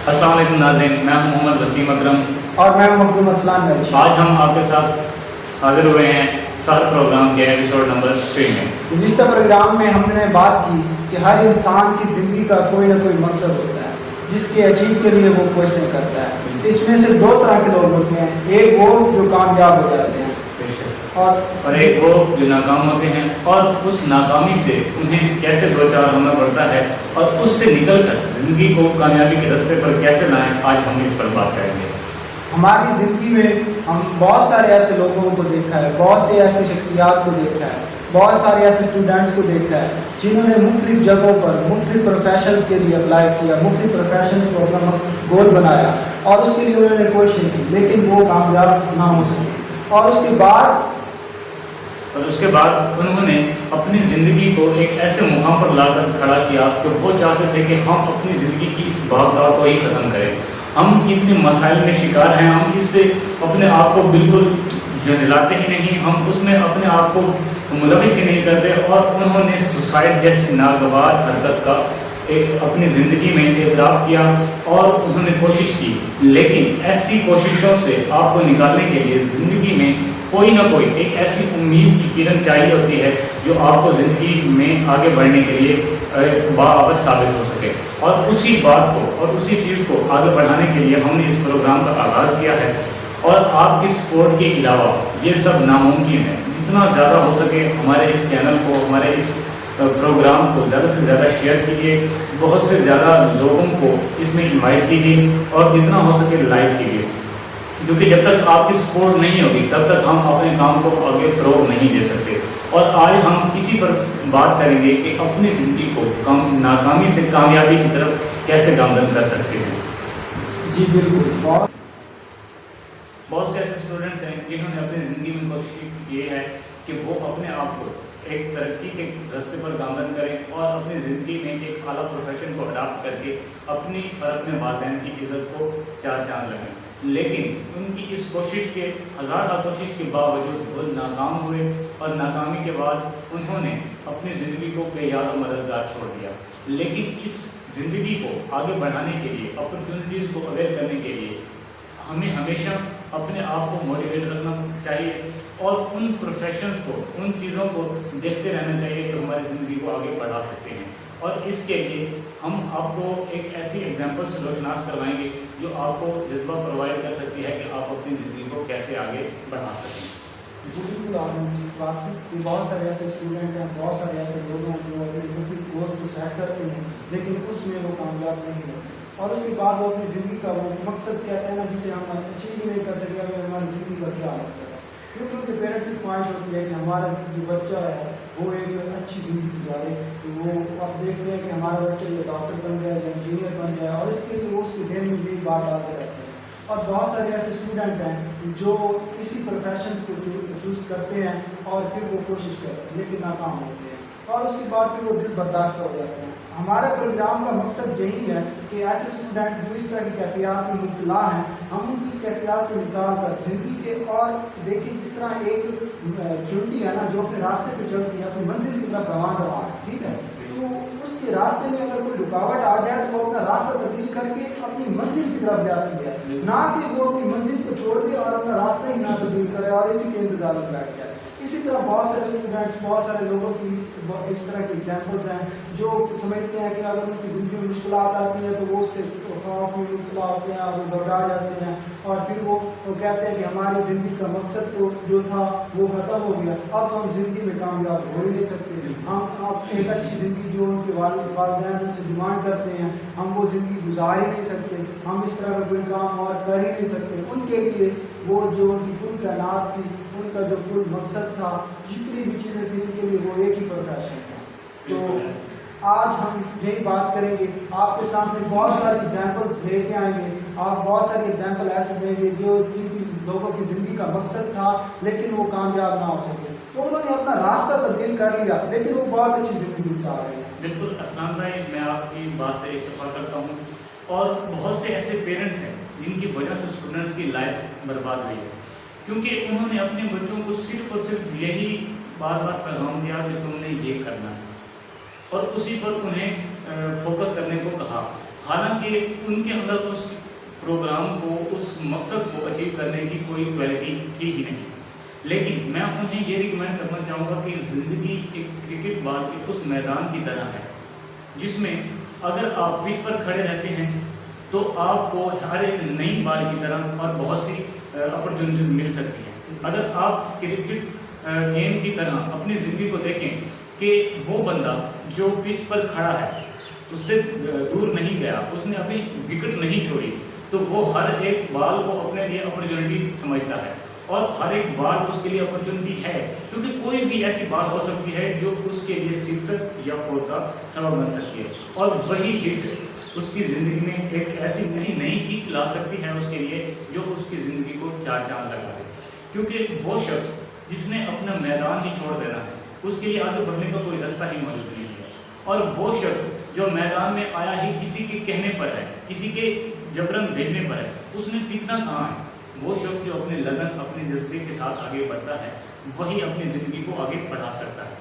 السلام علیکم ناظرین، میں ہوں محمد وسیم اکرم اور میں مخدوم اسلام میرشی۔ آج ہم آپ کے ساتھ حاضر ہوئے ہیں سحر پروگرام کے ایپیسوڈ نمبر 3 میں۔ گزشتہ پروگرام میں ہم نے بات کی کہ ہر انسان کی زندگی کا کوئی نہ کوئی مقصد ہوتا ہے جس کے اچیو کے لیے وہ کوششیں کرتا ہے۔ اس میں سے دو طرح کے لوگ ہوتے ہیں، ایک وہ جو کامیاب ہو جاتے ہیں اور ایک وہ جو ناکام ہوتے ہیں، اور اس ناکامی سے انہیں کیسے دو چار ہونا پڑتا ہے اور اس سے نکل کر زندگی کو کامیابی کے راستے پر کیسے لائیں، آج ہم اس پر بات کریں گے۔ ہماری زندگی میں ہم بہت سارے ایسے لوگوں کو دیکھا ہے، بہت سے ایسے شخصیات کو دیکھا ہے، بہت سارے ایسے اسٹوڈنٹس کو دیکھا ہے جنہوں نے مختلف جگہوں پر مختلف پروفیشنز کے لیے اپلائی کیا، مختلف پروفیشنز کو اپنا گول بنایا اور اس کے لیے انہوں نے کوشش کی، لیکن وہ کامیاب نہ ہو سکے۔ اور اس کے بعد انہوں نے اپنی زندگی کو ایک ایسے مقام پر لا کر کھڑا کیا کہ وہ چاہتے تھے کہ ہم اپنی زندگی کی اس بھاگ دوڑ کو ہی ختم کریں۔ ہم اتنے مسائل میں شکار ہیں، ہم اس سے اپنے آپ کو بالکل جھنجھلاتے ہی نہیں، ہم اس میں اپنے آپ کو ملوث ہی نہیں کرتے، اور انہوں نے سوسائڈ جیسی ناگوار حرکت کا اپنی زندگی میں اعتراف کیا اور انہوں نے کوشش کی، لیکن ایسی کوششوں سے آپ کو نکالنے کے لیے زندگی میں کوئی نہ کوئی ایک ایسی امید کی کرن چاہیے ہوتی ہے جو آپ کو زندگی میں آگے بڑھنے کے لیے باعث ثابت ہو سکے، اور اسی بات کو اور اسی چیز کو آگے بڑھانے کے لیے ہم نے اس پروگرام کا آغاز کیا ہے۔ اور آپ کی سپورٹ کے علاوہ یہ سب ناممکن ہے۔ جتنا زیادہ ہو سکے ہمارے اس چینل کو، ہمارے اس پروگرام کو زیادہ سے زیادہ شیئر کیجیے، بہت سے زیادہ لوگوں کو اس میں انوائٹ کیجیے اور جتنا ہو سکے لائک کیجیے، کیونکہ جب تک آپ کی سپورٹ نہیں ہوگی تب تک ہم اپنے کام کو آگے فروغ نہیں دے سکتے۔ اور آج ہم اسی پر بات کریں گے کہ اپنی زندگی کو ناکامی سے کامیابی کی طرف کیسے گامزن کر سکتے ہیں۔ جی بالکل، بہت سے ایسے اسٹوڈنٹس ہیں جنہوں نے اپنی زندگی میں کوشش کی ہے کہ وہ اپنے آپ کو ایک ترقی کے راستے پر گامزن کریں اور اپنی زندگی میں ایک اعلیٰ پروفیشن کو اڈاپٹ کر کے اپنی اور اپنے والدین کی عزت کو چار چاند لگائیں، لیکن ان کی اس کوشش کے ہزارہ کوشش کے باوجود وہ ناکام ہوئے، اور ناکامی کے بعد انہوں نے اپنی زندگی کو بے یار و مددگار چھوڑ دیا۔ لیکن اس زندگی کو آگے بڑھانے کے لیے، اپرچونیٹیز کو اویل کرنے کے لیے ہمیں ہمیشہ اپنے آپ کو موٹیویٹ رکھنا چاہیے اور ان پروفیشنز کو، ان چیزوں کو دیکھتے رہنا چاہیے جو ہماری زندگی کو آگے بڑھا سکتے ہیں، اور اس کے لیے ہم آپ کو ایک ایسی ایگزامپل سے روشناس کروائیں گے جو آپ کو جذبہ پرووائڈ کر سکتی ہے کہ آپ اپنی زندگی کو کیسے آگے بڑھا سکیں۔ جی بالکل، آپ نے بات کی، بہت سارے ایسے اسٹوڈنٹ ہیں، بہت سارے ایسے لوگ ہیں جو اپنے مختلف گولز کو سیٹ کرتے ہیں لیکن اس میں وہ کامیاب نہیں ہوتے، اور اس کے بعد وہ اپنی زندگی کا وہ مقصد کہتے ہیں نا جسے ہم اچیو بھی نہیں کر سکے، ہماری زندگی کا کیا مقصد ہے، کیونکہ ان کے پیرنٹس کی خواہش ہوتی ہے کہ ہمارا جو بچہ ہے وہ ایک اچھی زندگی گزارے، تو وہ اب دیکھتے ہیں کہ ہمارا بچہ یہ ڈاکٹر بن جائے یا انجینئر بن جائے، اور اس کے لیے وہ اس کے ذہن میں یہی بات ڈالتے رہتے ہیں۔ اور بہت سارے ایسے اسٹوڈنٹ ہیں جو اسی پروفیشنز کو چوز کرتے ہیں اور پھر وہ کوشش کرتے ہیں لیکن ناکام ہوتے ہیں، اور اس کے بعد پھر وہ دل برداشتہ ہو جاتے ہیں۔ ہمارے پروگرام کا مقصد یہی ہے کہ ایسے اسٹوڈنٹ جو اس طرح کی کیفیات میں مبتلا ہیں، ہم ان کی اس کیفیات سے نکال کر زندگی کے، اور دیکھیں جس طرح ایک چونٹی ہے نا جو اپنے راستے پہ چلتی ہے، اپنی منزل کی طرف رواں ہے، ٹھیک ہے، تو اس کے راستے میں اگر کوئی رکاوٹ آ جائے تو وہ اپنا راستہ تبدیل کر کے اپنی منزل کی طرف جاتی ہے، نہ کہ وہ اپنی منزل کو چھوڑ دے اور اپنا راستہ ہی نہ تبدیل کرے اور اسی کے انتظار میں بیٹھ جائے۔ اسی طرح بہت سارے اسٹوڈنٹس، بہت سارے لوگوں کی اس طرح کی ایگزامپلس ہیں جو سمجھتے ہیں کہ اگر ان کی زندگی میں مشکلات آتی ہیں تو وہ اس سے خوف میں مبتلا ہوتے ہیں اور وہ گھبرا جاتے ہیں، اور پھر وہ کہتے ہیں کہ ہماری زندگی کا مقصد تو جو تھا وہ ختم ہو گیا، اب تو ہم زندگی میں کامیاب ہو ہی نہیں سکتے، ہم اب ایک اچھی زندگی جو ان کے والدین ان سے ڈیمانڈ کرتے ہیں ہم وہ زندگی گزار ہی نہیں سکتے، ہم اس طرح کا کوئی کام اور کر ہی نہیں سکتے۔ ان کے لیے وہ جو ان کی کل کائنات تھی، ان کا جو کل مقصد تھا، جتنی بھی چیزیں تھیں، ان کے لیے وہ ایک ہی پروفیشن تھا۔ تو آج ہم یہی بات کریں گے، آپ کے سامنے بہت ساری ایگزامپلس لے کے آئیں گے، آپ بہت ساری ایگزامپل ایسے دیں گے جو جن لوگوں کی زندگی کا مقصد تھا لیکن وہ کامیاب نہ ہو سکے، تو انہوں نے اپنا راستہ تبدیل کر لیا لیکن وہ بہت اچھی زندگی گزار رہے ہیں۔ بالکل اسلام بھائی، میں آپ کی بات سے اتفاق کرتا ہوں، اور بہت سے ایسے پیرنٹس ہیں جن کی وجہ سے اسٹوڈنٹس کی لائف برباد ہوئی ہے، کیونکہ انہوں نے اپنے بچوں کو صرف اور صرف یہی بار بار پیغام دیا کہ تم نے یہ کرنا ہے، اور اسی پر انہیں فوکس کرنے کو کہا۔ حالانکہ ان کے اندر اس پروگرام کو، اس مقصد کو اچیو کرنے کی کوئی کوالٹی تھی ہی نہیں. لیکن میں انہیں یہ ریکمینڈ کرنا چاہوں گا کہ زندگی ایک کرکٹ بال کے اس میدان کی طرح ہے جس میں اگر آپ پچ پر کھڑے رہتے ہیں تو آپ کو ہر ایک نئی بال کی طرح اور بہت سی اپرچونیٹیز مل سکتی ہیں. اگر آپ کرکٹ گیم کی طرح اپنی زندگی کو دیکھیں کہ وہ بندہ جو پچ پر کھڑا ہے اس سے دور نہیں گیا، اس نے اپنی وکٹ نہیں چھوڑی، تو وہ ہر ایک بال کو اپنے لیے اپرچونیٹی سمجھتا ہے اور ہر ایک بال اس کے لیے اپرچونیٹی ہے، کیونکہ کوئی بھی ایسی بال ہو سکتی ہے جو اس کے لیے سکسر یا فور کا سبب بن سکتی ہے، اور وہی ہٹ اس کی زندگی میں ایک ایسی نئی کک لا سکتی ہے اس کے لیے جو اس کی زندگی کو چار چاند لگا دے. کیونکہ وہ شخص جس نے اپنا میدان ہی چھوڑ دینا ہے اس کے لیے آگے بڑھنے کا کوئی رستہ ہی موجود نہیں ہے، اور وہ شخص جو میدان میں آیا ہی کسی کے کہنے پر ہے، کسی کے جبرن بھیجنے پر ہے، اس نے ٹکنا کہاں ہے. وہ شخص جو اپنے لگن، اپنے جذبے کے ساتھ آگے بڑھتا ہے وہی اپنی زندگی کو آگے بڑھا سکتا ہے.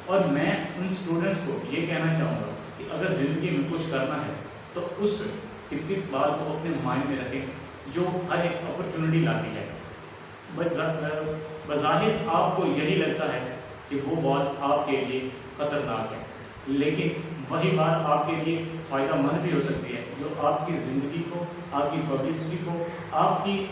اور میں ان اسٹوڈنٹس کو یہ کہنا چاہوں گا کہ اگر زندگی میں کچھ کرنا ہے تو اس کرکٹ بال کو اپنے مائنڈ میں رکھیں جو ہر ایک اپرچونیٹی لاتی ہے. بظاہر آپ کو یہی لگتا ہے کہ وہ بال آپ کے لیے خطرناک ہے، لیکن وہی بات آپ کے لیے فائدہ مند بھی ہو سکتی ہے جو آپ کی زندگی کو، آپ کی پبلسٹی کو، آپ کی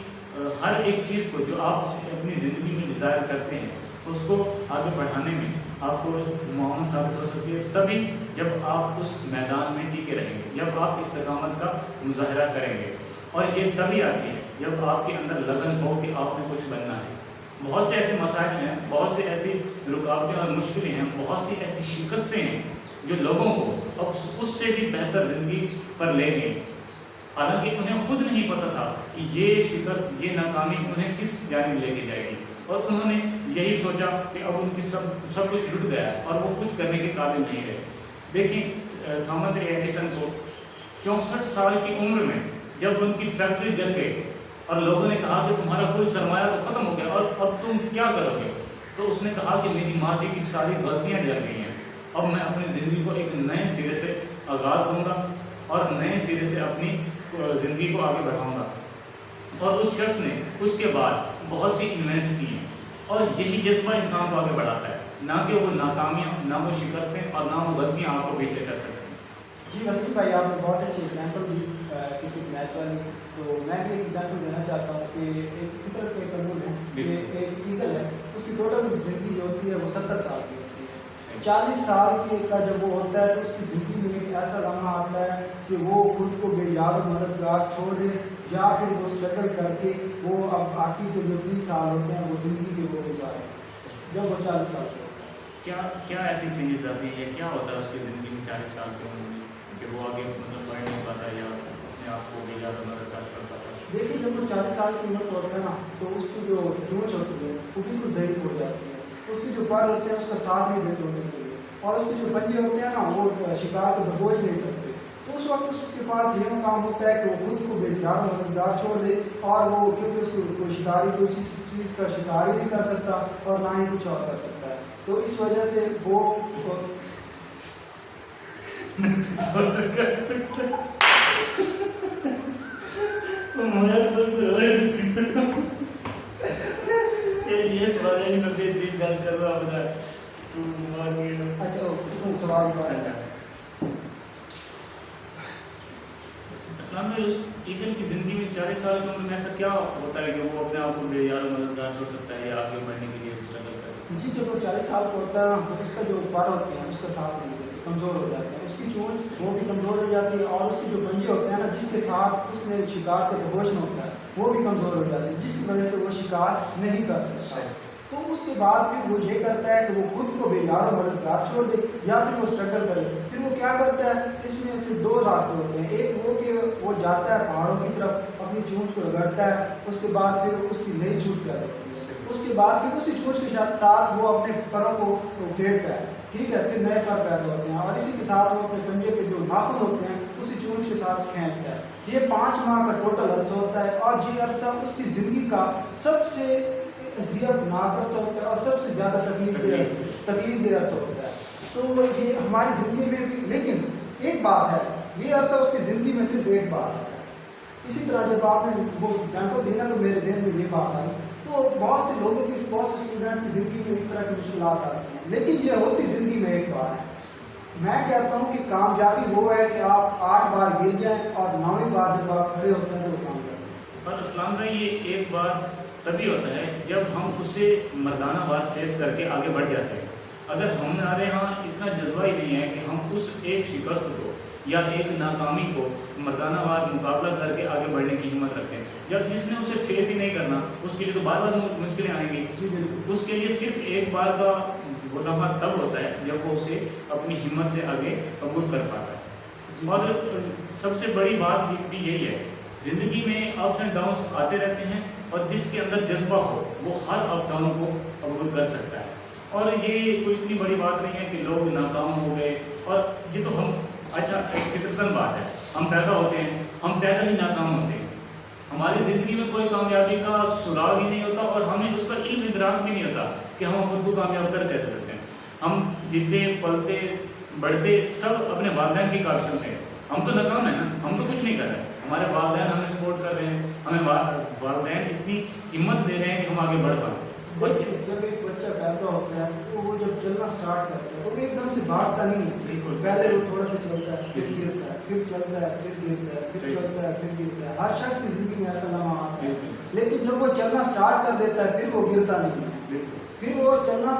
ہر ایک چیز کو جو آپ اپنی زندگی میں ڈیزائر کرتے ہیں اس کو آگے بڑھانے میں آپ کو معاون ثابت ہو سکتی ہے. تبھی جب آپ اس میدان میں ٹکے رہیں گے، جب آپ استقامت کا مظاہرہ کریں گے، اور یہ تبھی آتی ہے جب آپ کے اندر لگن ہو کہ آپ نے کچھ بننا ہے. بہت سے ایسے مسائل ہیں، بہت سے ایسی رکاوٹیں اور مشکلیں ہیں، بہت سی ایسی شکستیں ہیں جو لوگوں کو اس سے بھی بہتر زندگی پر لے گئیں، حالانکہ انہیں خود نہیں پتہ تھا کہ یہ شکست، یہ ناکامی انہیں کس جانب لے کے جائے گی، اور انہوں نے یہی سوچا کہ اب ان کی سب کچھ لٹ گیا ہے اور وہ کچھ کرنے کے قابل نہیں رہے. دیکھیں تھامس ایڈیسن کو 64 سال کی عمر میں جب ان کی فیکٹری جل گئی اور لوگوں نے کہا کہ تمہارا کل سرمایہ تو ختم ہو گیا اور اب تم کیا کرو گے، تو اس نے کہا کہ میری ماضی کی ساری غلطیاں جل گئی ہیں، اب میں اپنی زندگی کو ایک نئے سرے سے آغاز دوں گا اور نئے سرے سے اپنی زندگی کو آگے بڑھاؤں گا. اور اس شخص نے اس کے بعد بہت سی انوینٹس کی ہیں، اور یہی جذبہ انسان کو آگے بڑھاتا ہے، نہ کہ وہ ناکامیاں، نہ وہ شکستیں اور نہ وہ غلطیاں آپ کو پیچھے کر سکتے ہیں. جی وسیم بھائی، آپ نے بہت اچھی ایگزامپل دی کرکٹ میچ والی. تو میں بھی ایک ایگزامپل دینا چاہتا ہوں کہ ایک فطرت کے قانون ہے کہ ایک ایگل ہے، اس کی ٹوٹل زندگی جو ہوتی ہے وہ 70 سال کی ہوتی ہے. 40 سال کا جب وہ ہوتا ہے تو اس کی زندگی میں ایک ایسا لمحہ آتا ہے کہ وہ خود کو بے یار و مددگار چھوڑ دے، یا پھر وہ اسٹرگل کر کے وہ اب آخری کے جو 30 سال ہوتے ہیں وہ زندگی کے وہ گزارے جب وہ 40 سال کے ہوتا ہے. کیا ایسی چینجز آتی ہیں، کیا ہوتا ہے اس کی زندگی میں 40 سال کے عمر میں کہ وہ آگے بڑھ نہیں پاتا یا اپنے آپ کو بے یار و مددگار چھوڑ پاتا ہے؟ دیکھیے جب وہ 40 سال کی عمر ہوتا ہے نا تو اس کی جو چونچ ہوتی ہے وہ بالکل ضعیف ہو جاتی ہے، اس کے جو پر ہوتے ہیں اس کا ساتھ نہیں دیتے ہونے کے لیے، اور اس کے جو پنجے ہوتے ہیں نا وہ شکار کو دبوچ نہیں سکتے. تو اس وقت اس کے پاس یہ مقام ہوتا ہے کہ وہ خود کو بے یار و مددگار چھوڑ دے، اور وہ کیونکہ اس کو کوئی شکاری کوئی چیز کا شکار ہی نہیں کر سکتا اور نہ ہی کچھ اور کر سکتا ہے. تو اس وجہ سے وہ سوال اسلام میں اس ایگل کی زندگی میں 40 سال کی عمر میں ایسا کیا ہوتا ہے کہ وہ اپنے آپ کو بے یار و مددگار چھوڑ سکتا ہے یا آگے بڑھنے کے لیے اسٹرگل کر سکتا ہے؟ جی جب وہ 40 سال کا ہوتا ہے تو اس کا جو پر ہوتے ہیں اس کا ساتھ نہیں دیتے، کمزور ہو جاتے ہیں، اس کی چونچ وہ بھی کمزور ہو جاتی ہے، اور اس کے جو پنجے ہوتے ہیں نا جس کے ساتھ اس نے شکار کا دبوچنا ہوتا ہے وہ بھی کمزور ہو جاتی ہے، جس کی وجہ سے وہ شکار نہیں کر سکتا. تو اس کے بعد پھر وہ یہ کرتا ہے کہ وہ خود کو بے یار و مددگار چھوڑ دے یا پھر وہ اسٹرگل کرے. پھر وہ کیا کرتا ہے، اس میں سے 2 راستے ہوتے ہیں، ایک وہ کہ وہ جاتا ہے پہاڑوں کی طرف اپنی چونچ کو رگڑتا ہے، اس کے بعد پھر اس کی نئی چونچ پیدا ہوتی ہے، اس کے بعد پھر اسی چونچ کے ساتھ وہ اپنے پروں کو پھیرتا ہے، ٹھیک ہے، پھر نئے پر پیدا ہوتے ہیں، اور اسی کے ساتھ وہ اپنے پنجے کے جو ناخن ہوتے ہیں اسی چونچ کے ساتھ کھینچتا ہے. یہ 5 ماہ کا ٹوٹل عرصہ ہوتا ہے، اور یہ عرصہ اس کی زندگی کا سب سے اذیت ناک عرصہ ہوتا ہے اور سب سے زیادہ تکلیف دہ عرصہ ہوتا ہے. تو یہ ہماری زندگی میں بھی، لیکن ایک بات ہے یہ عرصہ اس کی زندگی میں صرف ایک بار آتا ہے. اسی طرح جب آپ نے وہ ایگزامپل دی نا تو میرے ذہن میں یہ بات آئی. تو بہت سے لوگوں کی بہت سے اسٹوڈنٹس کی زندگی میں اس طرح کی مشکلات آتی ہیں، لیکن یہ ہوتی زندگی میں ایک بار ہے. میں کہتا ہوں کہ کامیابی وہ ہے کہ آپ 8 بار گر جائیں اور 9ویں بار جب آپ کھڑے ہوتے ہیں تو وہ کامیابی. اور اسلام بھائی یہ ایک بار تبھی ہوتا ہے جب ہم اسے مردانہ وار فیس کر کے آگے بڑھ جاتے ہیں. اگر ہمارے ہاں اتنا جذبہ ہی نہیں ہے کہ ہم اس ایک شکست کو یا ایک ناکامی کو مردانہ وار مقابلہ کر کے آگے بڑھنے کی ہمت رکھتے ہیں، جب جس نے اسے فیس ہی نہیں کرنا اس کے لیے تو بار بار مشکلیں آئیں گی. جی بالکل. اس کے لیے صرف ایک بار کا وہ لمحہ تب ہوتا ہے جب وہ اسے اپنی ہمت سے آگے عبور کر پاتا ہے. اور سب سے بڑی بات بھی یہی ہے، زندگی میں اپس اینڈ ڈاؤنس آتے رہتے ہیں اور جس کے اندر جذبہ ہو وہ ہر اپ ڈاؤن کو عبور کر سکتا ہے. اور یہ کوئی اتنی بڑی بات نہیں ہے کہ لوگ ناکام ہو گئے اور یہ تو ہم اچھا ایک فطرتاً بات ہے، ہم پیدا ہوتے ہیں، ہم پیدا ہی ناکام ہوتے ہیں. ہماری زندگی میں کوئی کامیابی کا سراغ ہی نہیں ہوتا اور ہمیں اس کا علم ادراک بھی نہیں ہوتا کہ ہم خود کو کامیاب کر کیسے سکتے ہیں. ہم جیتے پلتے بڑھتے سب اپنے والدین کی کاوشوں سے. ہم تو ناکام ہیں نا، ہم تو کچھ نہیں کر رہے ہیں، ہمارے والدین ہمیں سپورٹ کر رہے ہیں، ہمیں والدین اتنی ہمت دے رہے ہیں کہ ہم آگے بڑھ پائیں. جب ایک بچہ پیدا ہوتا ہے تو وہ جب چلنا سٹارٹ کرتا ہے وہ ایک دم سے بھاگتا نہیں ہے. بالکل. پہلے وہ تھوڑا سا چلتا ہے پھر گرتا ہے پھر چلتا ہے پھر گرتا ہے پھر چلتا ہے پھر گرتا ہے. ہر شخص کی زندگی میں ایسا لمحہ آتا ہے، لیکن جب وہ چلنا سٹارٹ کر دیتا ہے پھر وہ گرتا نہیں ہے، پھر وہ چلنا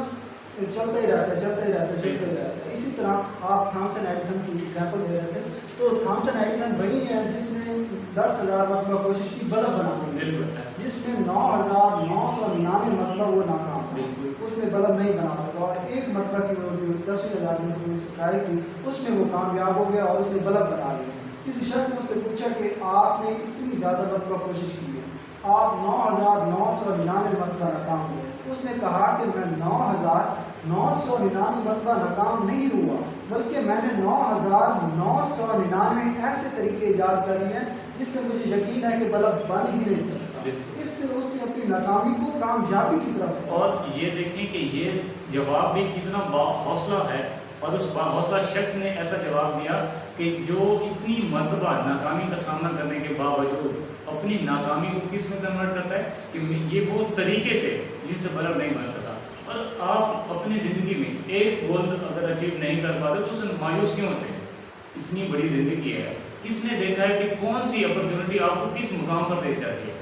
چلتا ہی رہتا ہے چلتا ہی رہتا ہے چلتا ہی رہتا ہے. اسی طرح آپ تھامسن ایڈیسن کی ایگزامپل دے رہے تھے تو تھامسن ایڈیسن وہی ہے جس نے 10,000 مرتبہ کوشش کی بلب بنانے کی، جس میں 9,999 مرتبہ وہ ناکام ہوا، اس میں بلب نہیں بنا سکا. اور ایک مرتبہ کی وہ جو 10,000 مرتبہ اس ٹرائی کی اس میں وہ کامیاب ہو گیا اور اس نے بلب بنا لیا. کسی شخص نے اس سے پوچھا کہ آپ نے اتنی زیادہ مرتبہ کوشش کی ہے، آپ 9,999 مرتبہ ناکام ہوئے. اس نے کہا کہ میں 9,999 مرتبہ ناکام نہیں ہوا بلکہ میں نے 9,999 ایسے طریقے ایجاد کر لیے ہیں جس سے مجھے یقین ہے کہ بلب بن ہی نہیں سکتا. اس سے اس نے اپنی ناکامی کو کامیابی کی طرف. اور یہ دیکھیں کہ یہ جواب بھی کتنا باحوصلہ ہے اور اس باحوصلہ شخص نے ایسا جواب دیا کہ جو اتنی مرتبہ ناکامی کا سامنا کرنے کے باوجود اپنی ناکامی کو کس میں کنورٹ کرتا ہے کہ یہ وہ طریقے تھے جن سے بلب نہیں بن سکا. اور آپ اپنی زندگی میں ایک گول اگر اچیو نہیں کر پاتے تو اسے مایوس کیوں ہوتے ہیں؟ اتنی بڑی زندگی ہے، کس نے دیکھا ہے کہ کون سی اپرچونٹی آپ کو کس مقام پر لے جاتی ہے؟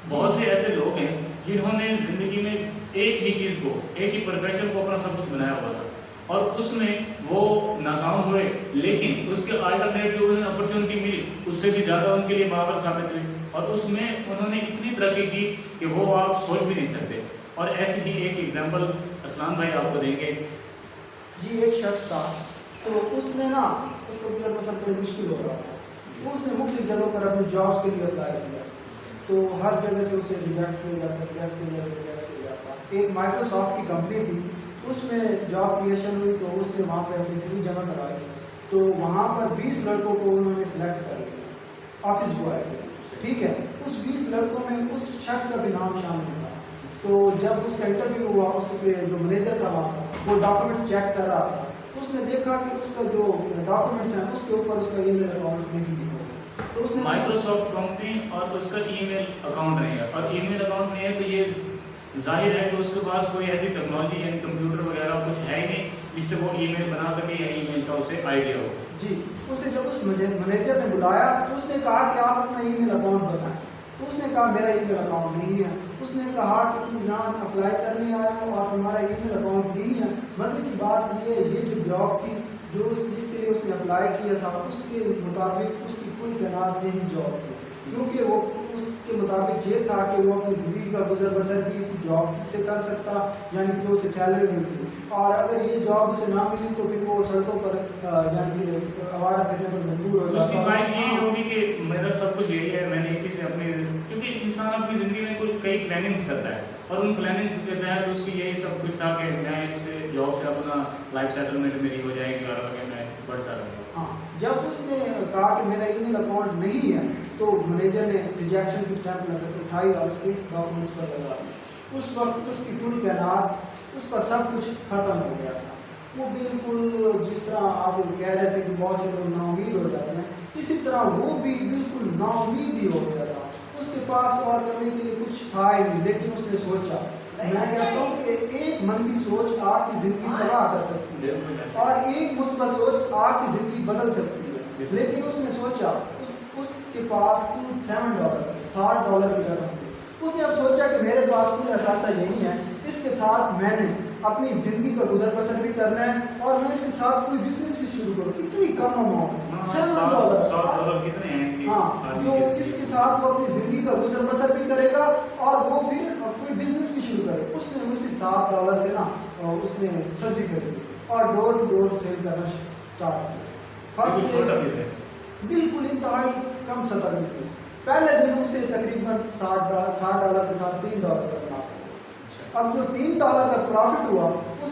بہت سے ایسے لوگ ہیں جنہوں نے زندگی میں ایک ہی چیز کو، ایک ہی پروفیشن کو اپنا سب کچھ بنایا ہوا تھا اور اس میں وہ ناکام ہوئے، لیکن اس کے آلٹرنیٹ جو انہیں اپرچونٹی ملی اس سے بھی زیادہ ان کے لیے بابر ثابت ہوئی اور اس میں انہوں نے اتنی ترقی کی کہ وہ آپ سوچ بھی نہیں سکتے. اور ایسی ہی ایک ایگزامپل اسلام بھائی آپ کو دیں گے. جی ایک شخص تھا تو اس نے نا اس کو گزر بسر بڑی مشکل ہو رہا تھا تو اس نے مختلف جگہوں پر اپنی جابس کے لیے اپلائی کیا تو ہر جگہ سے اسے ریجیکٹ کیا جاتا. ایک مائکروسافٹ کی کمپنی تھی، اس میں جاب کریشن ہوئی تو اس نے وہاں پہ اپنی سی وی جمع کرائی تو وہاں پر 20 لڑکوں کو انہوں نے سلیکٹ کر لیا آفس بوائے کے. ٹھیک ہے، اس 20 لڑکوں میں اس شخص کا بھی نام شامل تھا. تو جب اس کا انٹرویو ہوا اس کے جو مینیجر تھا وہاں وہ ڈاکومنٹس چیک کر رہا تھا تو اس نے دیکھا کہ اس کا جو ڈاکومنٹس ہیں اس کے اوپر اس کا ای میل اکاؤنٹ نہیں ہے. تو اس نے مائکروسافٹ کمپنی اور اس کا ای میل اکاؤنٹ نہیں ہے، اور ای میل اکاؤنٹ نہیں ہے تو یہ ظاہر ہے کہ اس کے پاس کوئی ایسی ٹیکنالوجی یعنی کمپیوٹر وغیرہ کچھ ہے ہی نہیں جس سے وہ ای میل بنا سکے یا ای میل کا اسے آئیڈیا ہو. جی اسے جب اس مینیجر نے بلایا تو اس نے کہا کہ آپ اپنا ای میل اکاؤنٹ بتائیں. تو اس نے کہا میرا ای میل اکاؤنٹ نہیں ہے. اس نے کہا کہ تم یہاں اپلائی کرنے آئے ہو اور تمہارا ای میل اکاؤنٹ نہیں ہے. مزے کی بات یہ جو جاب تھی جو جس کے لیے اس نے اپلائی کیا تھا اس کے مطابق اس کی کل تعداد یہی جاب تھی، کیونکہ وہ اس کے مطابق یہ تھا کہ وہ اپنی زندگی کا گزر بسر بھی اسی جاب سے کر سکتا، یعنی کہ اسے سیلری ملتی. اور اگر یہ جاب اسے نہ ملی تو پھر وہ سڑکوں پر یعنی کہ آوارہ کرنے پر مجبور ہو اس جاتا. کی بات یہ ہوگی کہ میرا سب کچھ یہی ہے، میں نے اسی سے اپنے، کیونکہ انسان اپنی زندگی میں کوئی کئی پلاننگس کرتا ہے اور ان پلاننگس کے تحت اس کی یہی سب کچھ تھا کہ میں اس سے جاب سے اپنا لائف سیٹلمنٹ میری ہو جائے گی اور آگے میں بڑھتا رہوں گا. ہاں جب اس نے کہا کہ میرا ای میل اکاؤنٹ نہیں ہے تو مینیجر نے ریجیکشن کی اسٹیمپ اٹھائی اور اس کے ڈاکومنٹس پر لگا دی. اس وقت اس کی پوری تعینات اس کا سب کچھ ختم ہو گیا تھا. وہ بالکل جس طرح آپ کہہ رہے تھے کہ بہت سے لوگ نا امید ہو جاتے ہیں، اسی طرح وہ بھی بالکل نا امید ہی ہو گیا تھا، اس کے پاس اور کرنے کے لیے کچھ تھا ہی نہیں، لیکن اس نے سوچا، میں کہتا ہوں کہ ایک منفی سوچ آپ کی زندگی تباہ کر سکتی ہے اور ایک مثبت سوچ آپ کی زندگی بدل سکتی ہے۔ لیکن اس نے سوچا، اس کے پاس $7 $60 کی رقم تھی، اس نے اب سوچا کہ میرے پاس کوئی اثاثہ نہیں ہے، اس کے ساتھ میں نے اپنی زندگی کا گزر بسر بھی کرنا ہے اور میں اس کے ساتھ کوئی بزنس بھی شروع کروں۔ کتنی کم اماؤنٹ، $7 کتنے ہیں؟ ہاں، جو اس کے ساتھ وہ اپنی زندگی کا گزر بسر بھی کرے گا اور وہ بھی کوئی بزنس بھی شروع کرے۔ اس نے اسی $7 سے نا اس نے سبزی خریدی اور ڈور ٹو ڈور سیل کرنا اسٹارٹ کیا۔ چھوٹا بزنس، بالکل انتہائی کم سطح بزنس۔ پہلے دن اس سے تقریباً $60 کے ساتھ $3 کا منافع۔ اب جو $3 کا پروفٹ ہوا، اس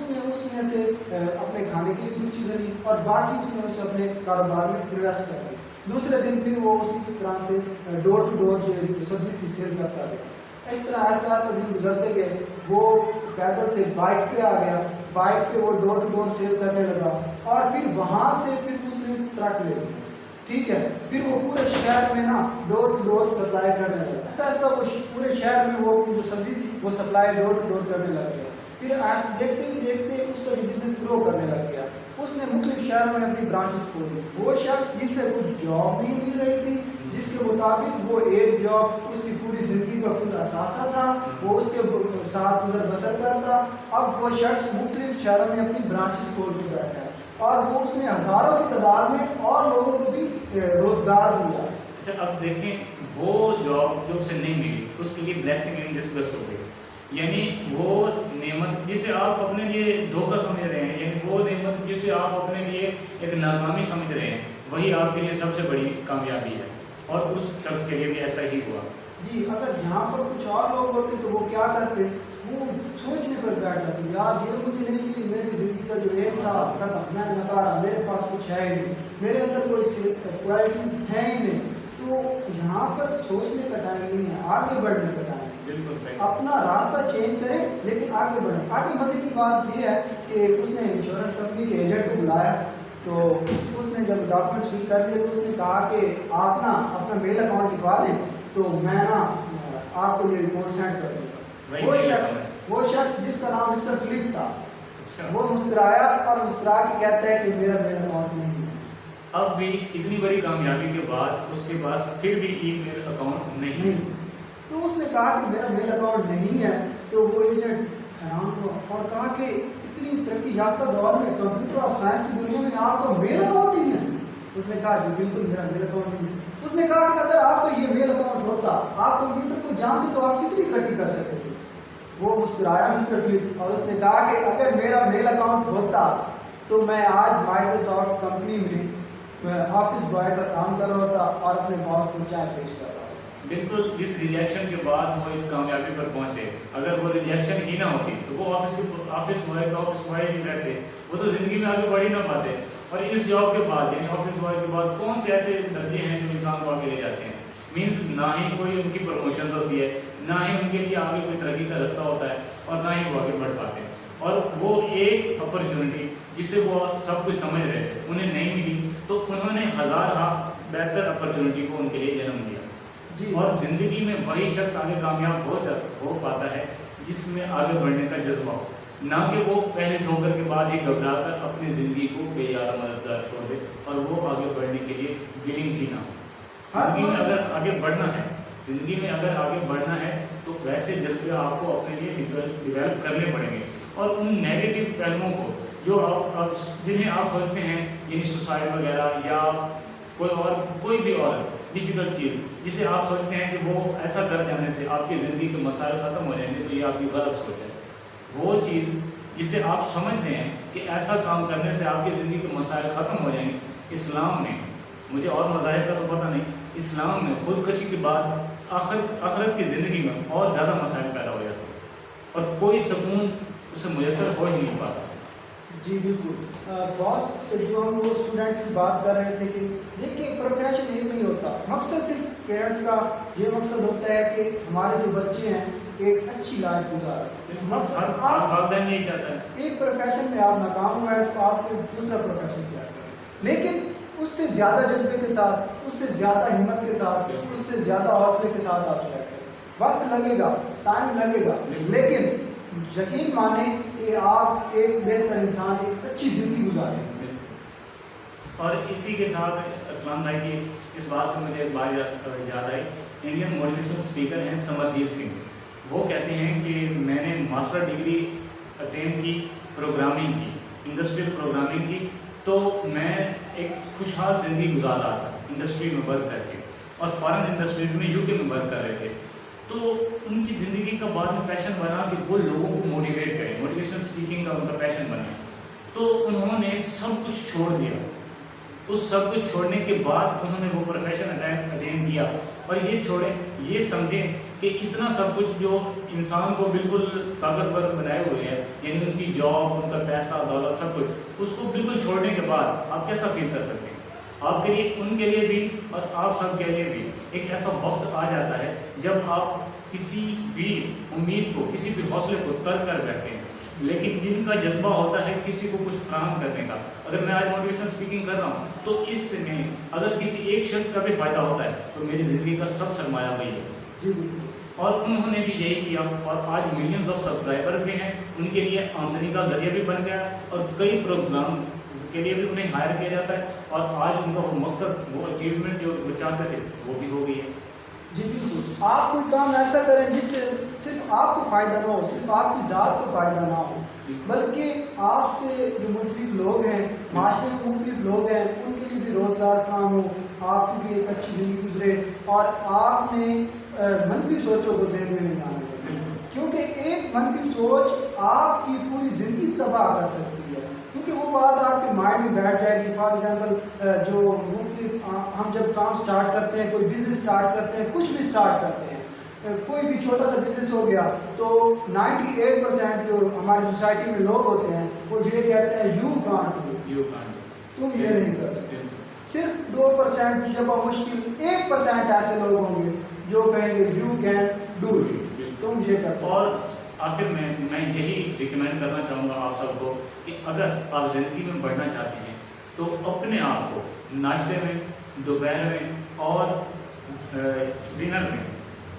میں سے اپنے کھانے کے لیے کچھ چیزیں لی اور باقی اس نے اسے اپنے کاروبار میں انویسٹ کر دی۔ دوسرے دن پھر وہ اسی طرح سے ڈور ٹو ڈور جو سبزی تھی سیل کرتا گیا۔ اس طرح آہستہ آہستہ دن گزرتے گئے، وہ پیدل سے بائک پہ آ گیا، بائک پہ وہ ڈور ٹو ڈور سیل کرنے لگا اور پھر وہاں سے پھر اس نے ٹرک لے لیا، ٹھیک ہے، پھر وہ پورے شہر میں نا ڈور ٹو ڈور سپلائی کرنے لگا۔ آہستہ آہستہ وہ پورے شہر میں وہ جو سبزی تھی وہ سپلائی ڈور ٹو ڈور کرنے لگ گیا۔ پھر دیکھتے ہی دیکھتے اس کا بزنس گرو کرنے لگ گیا۔ اس نے مختلف شہروں میں اپنی برانچز کھولی۔ وہ شخص جسے کچھ جاب نہیں مل رہی تھی، جس کے مطابق وہ ایک جاب اس کی پوری زندگی کا خود اثاثہ تھا، وہ اس کے ساتھ گزر بسر کرتا، اب وہ شخص مختلف شہروں میں اپنی برانچز کھول کے بیٹھا ہے اور وہ اس نے ہزاروں کی تعداد میں اور لوگوں کو بھی روزگار دیا۔ اچھا اب دیکھیں، وہ جاب جو اسے نہیں ملی اس کے لیے بلیسنگ ان ڈسکس ہو گئی، یعنی وہ نعمت جسے آپ اپنے لیے دھوکہ سمجھ رہے ہیں، یعنی وہ نعمت جسے آپ اپنے لیے ایک ناکامی سمجھ رہے ہیں، وہی آپ کے لیے سب سے بڑی کامیابی ہے، اور اس شخص کے لیے بھی ایسا ہی ہوا۔ جی، اگر یہاں پر کچھ اور لوگ ہوتے تو وہ کیا کرتے، وہ سوچنے پر بیٹھ جاتے، یار یہ مجھے نہیں ملی، میری زندگی کا جو ایک تھا ختم، میں نکارا، میرے پاس کچھ ہے ہی نہیں، میرے اندر کوئی کوالٹیز ہیں ہی نہیں۔ تو یہاں پر سوچنے کا ٹائم نہیں ہے، آگے بڑھنے کا ٹائم ہے۔ بالکل صحیح، اپنا راستہ چینج کریں لیکن آگے بڑھیں۔ آگے مزے کی بات یہ ہے کہ اس نے انشورنس کمپنی کے ایجنٹ کو بلایا، تو اس نے جب ڈاکومنٹس فل کر لیے تو اس نے کہا کہ آپ نا اپنا میل اکاؤنٹ دکھا دیں تو میں نا آپ کو یہ رپورٹ سینڈ کر دوں گا۔ وہ شخص جس کا نام مسٹر فلپ تھا، وہ مسکرایا اور مسکرا کے کہتا ہے کہ میرا میل اکاؤنٹ نہیں ہے۔ اب بھی اتنی بڑی کامیابی کے بعد اس کے پاس پھر بھی ای میل اکاؤنٹ نہیں۔ تو اس نے کہا کہ میرا میل اکاؤنٹ نہیں ہے، تو وہ ایجنٹ حیران ہوا اور کہا کہ اتنی ترقی یافتہ دور میں کمپیوٹر اور سائنس کی دنیا میں آپ کا میل اکاؤنٹ نہیں ہے؟ اس نے کہا جی بالکل میرا میل اکاؤنٹ نہیں ہے۔ اس نے کہا کہ اگر آپ کا یہ میل اکاؤنٹ ہوتا، آپ کمپیوٹر کو جانتے تو آپ کتنی ترقی کر سکتے تھے۔ وہ مسکرایا مسٹر فلپ اور اس نے کہا کہ اگر میرا میل اکاؤنٹ ہوتا تو میں آج مائیکروسافٹ کمپنی میں آفس بوائے کا کام کر رہا ہوتا اور اپنے باس کو چائے پیش کر رہا ہوتا۔ بالکل، جس ریجیکشن کے بعد وہ اس کامیابی پر پہنچے، اگر وہ ریجیکشن ہی نہ ہوتی تو وہ آفس بوائے ہی رہتے، وہ تو زندگی میں آگے بڑھ ہی نہ پاتے۔ اور اس جاب کے بعد یعنی آفس بوائے کے بعد کون سے ایسے درجے ہیں جو انسان کو آگے لے جاتے ہیں؟ مینس نہ ہی کوئی ان کی پروموشنز ہوتی ہے، نہ ہی ان کے لیے آگے کوئی ترقی کا رستہ ہوتا ہے، اور نہ ہی وہ آگے بڑھ پاتے ہیں۔ اور وہ ایک اپرچونٹی جسے وہ سب کچھ سمجھ رہے تھے انہیں نہیں ملی، تو انہوں نے ہزارہ بہتر اپرچونٹی کو ان کے لیے جنم دیا۔ جی، اور زندگی میں وہی شخص آگے کامیاب ہو پاتا ہے جس میں آگے بڑھنے کا جذبہ ہو، نہ کہ وہ پہلے ٹھوکر کے بعد ہی گھبرا کر اپنی زندگی کو بے یار مددگار چھوڑ دے اور وہ آگے بڑھنے کے لیے ولنگ ہی نہ ہو۔ زندگی میں اگر آگے بڑھنا ہے تو ویسے جذبے آپ کو اپنے لیے ڈیولپ کرنے پڑیں گے، اور ان نیگیٹو پہلوؤں کو جو جنہیں آپ سوچتے ہیں یعنی سوسائڈ وغیرہ یا کوئی بھی اور ڈیفیکلٹ چیز جسے آپ سوچتے ہیں کہ وہ ایسا کر جانے سے آپ کی زندگی کے مسائل ختم ہو جائیں گے، تو یہ آپ کی غلط سوچ ہے۔ وہ چیز جسے آپ سمجھ رہے ہیں کہ ایسا کام کرنے سے آپ کی زندگی کے مسائل ختم ہو جائیں گے، اسلام میں، مجھے اور مذاہب کا تو پتہ نہیں، اسلام میں خودکشی کے بعد آخرت کی زندگی میں اور زیادہ مسائل پیدا ہو جاتے ہیں اور کوئی سکون اسے میسر ہو ہی نہیں پاتا۔ جی بالکل، بہت جو ہم وہ اسٹوڈنٹس کی بات کر رہے تھے کہ دیکھیے پروفیشن ایک نہیں ہوتا، مقصد صرف پیرنٹس کا یہ مقصد ہوتا ہے کہ ہمارے جو بچے ہیں ایک اچھی لائف گزاریں۔ مقصد آپ نہیں چاہتا ہے ایک پروفیشن میں آپ ناکام ہوئے ہیں تو آپ کو دوسرا پروفیشن سیٹ کریں، لیکن اس سے زیادہ جذبے کے ساتھ، اس سے زیادہ ہمت کے ساتھ، اس سے زیادہ حوصلے کے ساتھ آپ سلیکٹ کریں. وقت لگے گا، ٹائم لگے گا، لیکن یقین مانیں کہ آپ ایک بہتر انسان، ایک اچھی زندگی گزاریں. اور اسی کے ساتھ اسلام بھائی کی اس بات سے مجھے ایک بات یاد آئی. انڈین موٹیویشنل اسپیکر ہیں سمردیپ سنگھ. وہ کہتے ہیں کہ میں نے ماسٹر ڈگری اٹین کی پروگرامنگ کی، انڈسٹریل پروگرامنگ کی، تو میں ایک خوشحال زندگی گزار رہا تھا انڈسٹری میں ورک کر کے، اور فارن انڈسٹریز میں UK میں ورک کر رہے تھے. تو ان کی زندگی کا بعد میں پیشن بنا کہ وہ لوگوں کو موٹیویٹ کریں، موٹیویشنل اسپیکنگ کا ان کا پیشن بنا. تو انہوں نے سب کچھ چھوڑ دیا. اس سب کچھ چھوڑنے کے بعد انہوں نے وہ پروفیشن اٹین کیا. اور یہ چھوڑیں، یہ سمجھیں کہ اتنا سب کچھ جو انسان کو بالکل طاقتور بنائے ہوئے ہیں، یعنی ان کی جاب، ان کا پیسہ، دولت، سب کچھ، اس کو بالکل چھوڑنے کے بعد آپ کیسا فیل کر سکتے ہیں؟ آپ کے لیے، ان کے لیے بھی اور آپ سب کے لیے بھی ایک ایسا وقت آ جاتا ہے جب آپ کسی بھی امید کو، کسی بھی حوصلے کو ترک کر بیٹھتے ہیں. لیکن ان کا جذبہ ہوتا ہے کسی کو کچھ فراہم کرنے کا. اگر میں آج موٹیویشنل اسپیکنگ کر رہا ہوں تو اس میں اگر کسی ایک شخص کا بھی فائدہ ہوتا ہے تو میری زندگی کا سب سرمایہ وہی ہے. جی بالکل. اور انہوں نے بھی یہی کیا، اور آج ملینز آف سبسکرائبر بھی ہیں، ان کے لیے آمدنی کا ذریعہ بھی بن گیا، اور کئی پروگرام کے لیے بھی انہیں ہائر کیا جاتا ہے، اور آج ان کا وہ مقصد، وہ اچیومنٹ جو وہ چاہتے تھے وہ بھی ہو گئی ہے. جی بالکل. آپ کوئی کام ایسا کریں جس سے صرف آپ کو فائدہ نہ ہو، صرف آپ کی ذات کو فائدہ نہ ہو، بلکہ آپ سے جو مختلف لوگ ہیں، معاشرے میں مختلف لوگ ہیں، ان کے لیے بھی روزگار فراہم ہو، آپ کی بھی ایک اچھی زندگی گزرے، اور آپ نے منفی سوچوں کو ذہن میں نہیں آنا چاہیے. کیونکہ ایک منفی سوچ آپ کی پوری زندگی تباہ کر سکتی ہے. کیونکہ وہ بات آپ کے مائنڈ میں بیٹھ جائے گی. فار ایگزامپل جو مختلف ہم جب کام سٹارٹ کرتے ہیں، کوئی بزنس سٹارٹ کرتے ہیں، کچھ بھی سٹارٹ کرتے ہیں، کوئی بھی چھوٹا سا بزنس ہو گیا، تو 98% جو ہماری سوسائٹی میں لوگ ہوتے ہیں وہ یہ کہتے ہیں یو کانٹ ڈو، تم یہ نہیں کر سکتے. صرف 2% جب مشکل 1% ایسے لوگ ہوں گے جو کہیں گے یو کین ڈو اٹ، تم یہ کر سکتے. اور آخر میں یہی ریکمینڈ کرنا چاہوں گا آپ سب کو کہ اگر آپ زندگی میں بڑھنا چاہتے ہیں تو اپنے آپ کو ناشتے میں، دوپہر میں اور ڈنر میں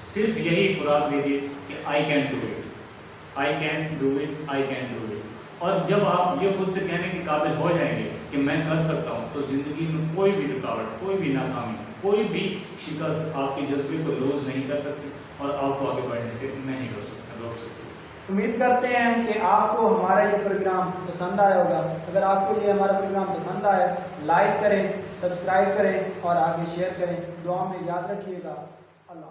صرف یہی خوراک لیجیے کہ I can do it, I can do it, I can do it. اور جب آپ یہ خود سے کہنے کے قابل ہو جائیں گے کہ میں کر سکتا ہوں، تو زندگی میں کوئی بھی رکاوٹ، کوئی بھی ناکامی، کوئی بھی شکست آپ کے جذبے کو لوز نہیں کر سکتی، اور آپ کو آگے بڑھنے سے نہیں روک سکتی. امید کرتے ہیں کہ آپ کو ہمارا یہ پروگرام پسند آیا ہوگا. اگر آپ کو یہ ہمارا پروگرام پسند آئے، لائک کریں، سبسکرائب کریں اور آگے شیئر کریں. دعا میں یاد رکھیے گا. اللہ